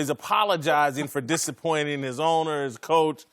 He's apologizing for disappointing his owner, his coach.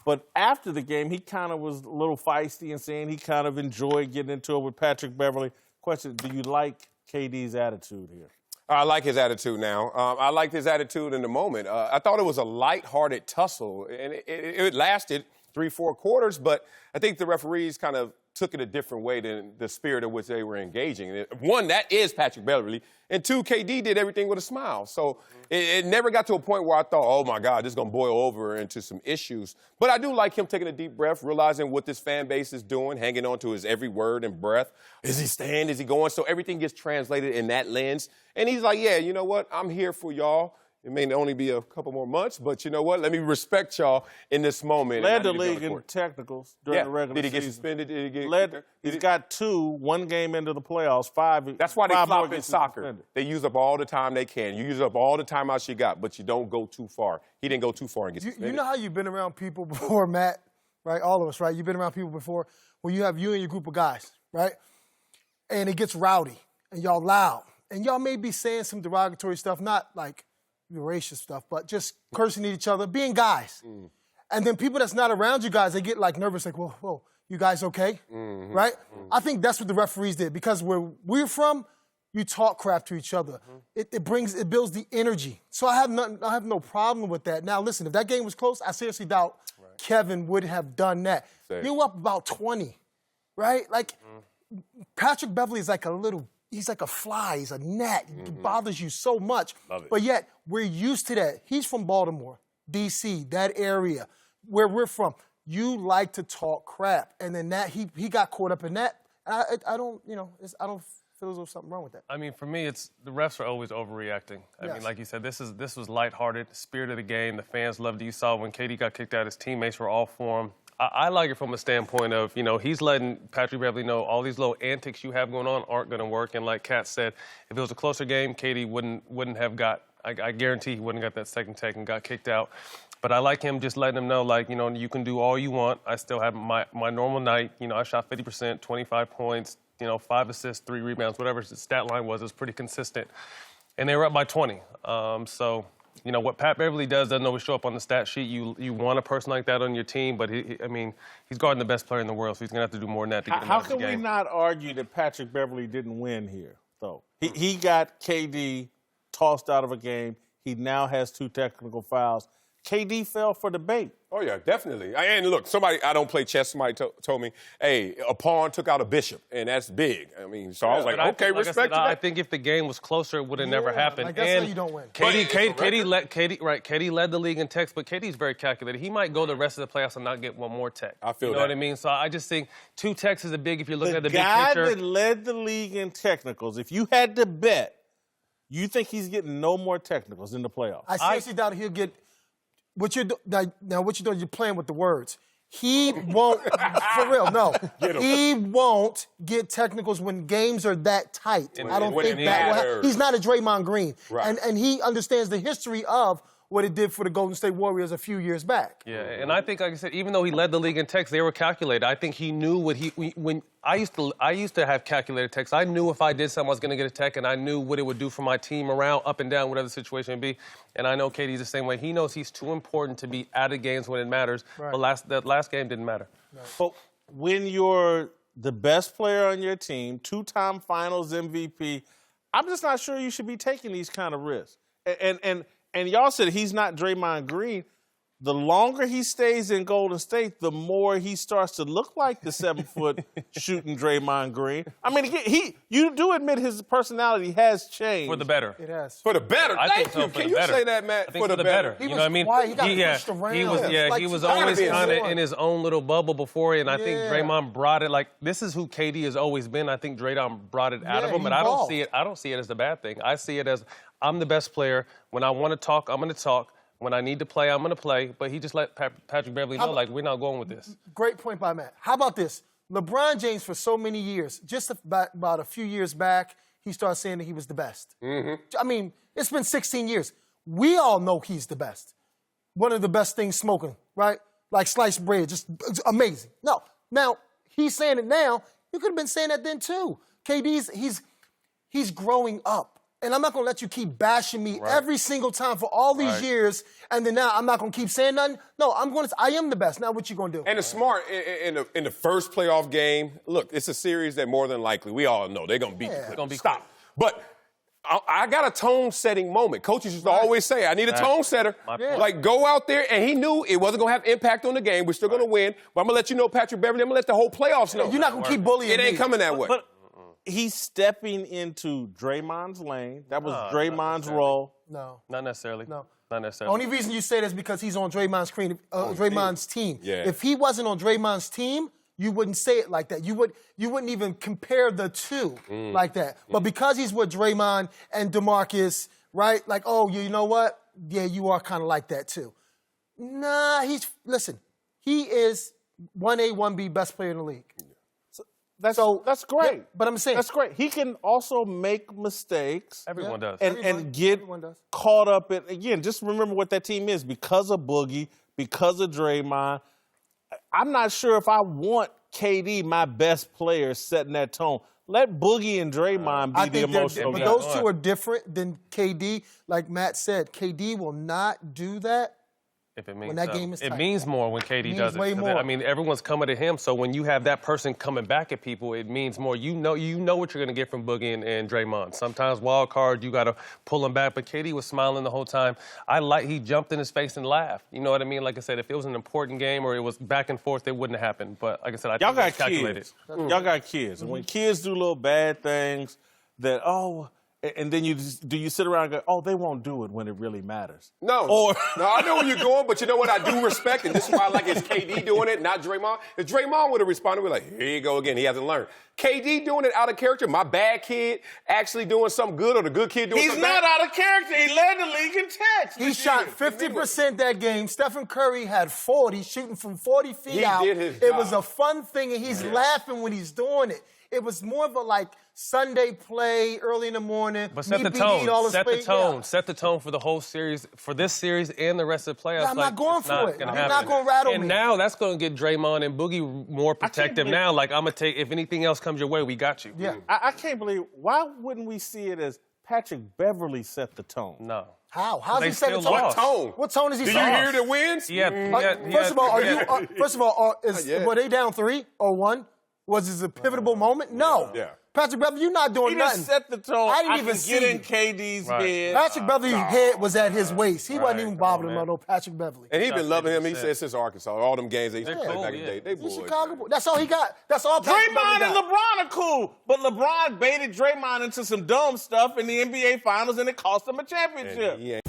But after the game, he kind of was a little feisty and saying he kind of enjoyed getting into it with Patrick Beverley. Question, do you like KD's attitude here? I like his attitude now. I liked his attitude in the moment. I thought it was a lighthearted tussle, and it lasted 3-4 quarters, but I think the referees kind of took it a different way than the spirit of which they were engaging. One, that is Patrick Beverley, and two, KD did everything with a smile. So it never got to a point where I thought, oh, my God, this is going to boil over into some issues. But I do like him taking a deep breath, realizing what this fan base is doing, hanging on to his every word and breath. Is he staying? Is he going? So everything gets translated in that lens. And he's like, yeah, you know what? I'm here for y'all. It may only be a couple more months, but you know what? Let me respect y'all in this moment. Led the league in technicals during the regular season. Did he get suspended? Did he get He's got 2, one game into the playoffs, 5. That's why they flop in soccer. Suspended. They use up all the time they can. You use up all the timeouts you got, but you don't go too far. He didn't go too far and get suspended. You know how you've been around people before, Matt, right? All of us, right? You've been around people before where you have you and your group of guys, right? And it gets rowdy, and y'all loud. And y'all may be saying some derogatory stuff, not like racist stuff, but just cursing at each other, being guys. And then people that's not around you guys, they get like nervous, like, whoa, you guys okay? Right? I think that's what the referees did, because where we're from, you talk crap to each other. It builds the energy. So I have no problem with that. Now listen, if that game was close, I seriously doubt Kevin would have done that. You were up about 20, right? Like Patrick Beverley is like he's like a fly, he's a gnat. It bothers you so much. But yet, we're used to that. He's from Baltimore, D.C., that area, where we're from. You like to talk crap. And then he got caught up in that. I don't feel as though something wrong with that. I mean, for me, the refs are always overreacting. I mean, like you said, this was lighthearted, spirit of the game. The fans loved it. You saw when KD got kicked out, his teammates were all for him. I like it from a standpoint of, he's letting Patrick Beverley know all these little antics you have going on aren't going to work. And like Kat said, if it was a closer game, KD wouldn't have got, I guarantee he wouldn't have got that second take and got kicked out. But I like him just letting him know, like, you can do all you want. I still have my normal night. I shot 50%, 25 points, 5 assists, 3 rebounds, whatever the stat line was. It was pretty consistent. And they were up by 20. What Pat Beverley doesn't always show up on the stat sheet. You want a person like that on your team, but he's guarding the best player in the world, so he's going to have to do more than that to get him out of the game. How can we not argue that Patrick Beverley didn't win here, though? He got KD tossed out of a game. He now has 2 technical fouls. KD fell for the bait. Oh, yeah, definitely. And look, I don't play chess, somebody told me, hey, a pawn took out a bishop, and that's big. So I was like, okay, respect that. I think if the game was closer, it would have never happened. Like that's how you don't win. KD led the league in techs, but KD's very calculated. He might go the rest of the playoffs and not get one more tech. I feel that. You know what I mean? So I just think 2 techs is a big, if you're looking at the big picture. The guy that led the league in technicals, if you had to bet, you think he's getting no more technicals in the playoffs? I seriously doubt he'll get... What you're doing, you're playing with the words. He won't, for real, no. He won't get technicals when games are that tight. I don't think that will happen. He's not a Draymond Green. Right. And he understands the history of what it did for the Golden State Warriors a few years back. Yeah, and I think, like I said, even though he led the league in techs, they were calculated. I think he knew when I used to have calculated techs. I knew if I did something, I was going to get a tech, and I knew what it would do for my team around, up and down, whatever the situation would be. And I know KD's the same way. He knows he's too important to be out of games when it matters. Right. But that last game didn't matter. Right. But when you're the best player on your team, 2-time Finals MVP, I'm just not sure you should be taking these kind of risks. And y'all said he's not Draymond Green. The longer he stays in Golden State, the more he starts to look like the 7-foot shooting Draymond Green. I mean, you do admit his personality has changed. For the better. It has. For the better. Thank you. Can you say that, Matt? I think for the better. He was quiet. He got pushed around. He was always kind of in his own little bubble before, and I think Draymond brought it. Like, this is who KD has always been. I think Draymond brought it out of him, but I don't see it as a bad thing. I see it as, I'm the best player. When I want to talk, I'm going to talk. When I need to play, I'm going to play. But he just let Patrick Beverley know, like, we're not going with this. Great point by Matt. How about this? LeBron James, for so many years, just about a few years back, he started saying that he was the best. I mean, it's been 16 years. We all know he's the best. One of the best things smoking, right? Like sliced bread, just amazing. No, now, he's saying it now. You could have been saying that then, too. KD's, he's growing up. And I'm not going to let you keep bashing me every single time for all these years, and then now I'm not going to keep saying nothing. No, I am the best. Now what you going to do? And it's smart in the first playoff game. Look, it's a series that more than likely, we all know they're going to beat the Clippers. Stop. But I got a tone-setting moment. Coaches used to always say, I need a tone setter. Like, go out there, and he knew it wasn't going to have impact on the game. We're still going to win. But I'm going to let you know, Patrick Beverley, I'm going to let the whole playoffs know. You're not going to keep bullying me. It ain't coming that way. But he's stepping into Draymond's lane. That was Draymond's role. No. Not necessarily. No. Not necessarily. The only reason you say that is because he's on Draymond's team. Yeah. If he wasn't on Draymond's team, you wouldn't say it like that. You wouldn't even compare the two like that. But because he's with Draymond and DeMarcus, right? Like, oh, you know what? Yeah, you are kind of like that too. Nah, he is 1A, 1B best player in the league. That's great. Yeah, but I'm saying that's great. He can also make mistakes. Everyone does. And get caught up in, again, just remember what that team is. Because of Boogie, because of Draymond, I'm not sure if I want KD, my best player, setting that tone. Let Boogie and Draymond be the emotional guys. But those two are different than KD. Like Matt said, KD will not do that. If it means when that game is tight. It means more when KD does it. Way more. I mean, everyone's coming to him, so when you have that person coming back at people, it means more. You know what you're going to get from Boogie and Draymond. Sometimes wild card, you got to pull him back, but KD was smiling the whole time. He jumped in his face and laughed. You know what I mean? Like I said, if it was an important game or it was back and forth, it wouldn't have happened. But like I said, y'all got calculated. kids. Y'all got kids. And when kids do little bad things that, and then you sit around and go, oh, they won't do it when it really matters. No. No, I know where you're going, but you know what I do respect, and this is why I like it's KD doing it, not Draymond. If Draymond would have responded, we're like, here you go again, he hasn't learned. KD doing it out of character, my bad kid actually doing something good, or the good kid doing something bad. He's not out of character. He led the league in text. He shot 50% that game. Stephen Curry had 40, shooting from 40 feet out. He did his job. It was a fun thing, and he's laughing when he's doing it. It was more of a Sunday play early in the morning. But set the tone. Set the tone for the whole series, for this series and the rest of the playoffs. I'm not going for it. You're not going to rattle me. And now that's going to get Draymond and Boogie more protective. Now, I'm going to take, if anything else comes your way, we got you. Yeah. I can't believe, why wouldn't we see it as Patrick Beverley set the tone? No. How? How's he set the tone? What tone? What tone is he Do setting? you hear the wins? First of all, were they down 3 or 1? Was it a pivotal moment? No. Yeah. Patrick Beverley, you're not doing nothing. He just set the tone. I didn't even get in KD's head. Patrick Beverley's head was at his waist. He wasn't even bothering about no Patrick Beverley. And he's been loving him, he said, since Arkansas. All them games they used to play cool, back in the day. They boys. Chicago. That's all he got. That's all Patrick Draymond Beverley and got. LeBron are cool, but LeBron baited Draymond into some dumb stuff in the NBA Finals, and it cost him a championship.